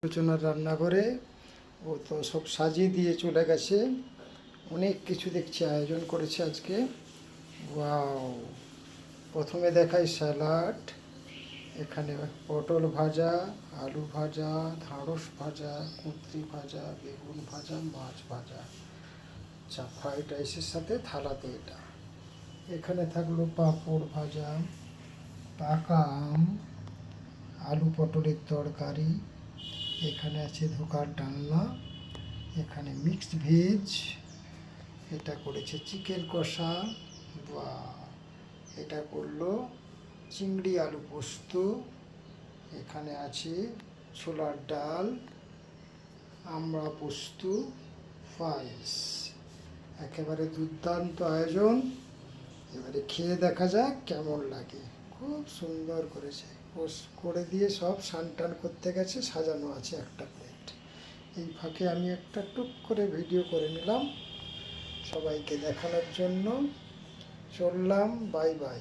আলোচনার রান্নাঘরে ও তো সব সাজিয়ে দিয়ে চলে গেছে। অনেক কিছু দেখছি আয়োজন করেছে আজকে। ওয়াও! প্রথমে দেখাই স্যালাড, এখানে পটল ভাজা, আলু ভাজা, ঢ্যাঁড়স ভাজা, কুঁদরি ভাজা, বেগুন ভাজা, মাছ ভাজা। আচ্ছা, ফ্রাইড রাইসের সাথে থালাতে এটা। এখানে থাকলো পাঁপড় ভাজা, পাকা আম, আলু পটলের তরকারি, এখানে আছে ধোকার ডালনা, এখানে মিক্সড ভেজ, এটা করেছে চিকেন কষা, বা এটা করলো চিংড়ি আলু পোস্ত, এখানে আছে ছোলার ডাল, আমড়া পোস্ত, পায়েস। একেবারে দুর্দান্ত আয়োজন। এবারে খেয়ে দেখা যাক কেমন লাগে। খুব সুন্দর করেছে। করে দিয়ে সব সানটান করতে গেছে, সাজানো আছে একটা প্লেট। এই ফাঁকে আমি একটা টুক করে ভিডিও করে নিলাম সবাইকে দেখানোর জন্য। চললাম, বাই বাই।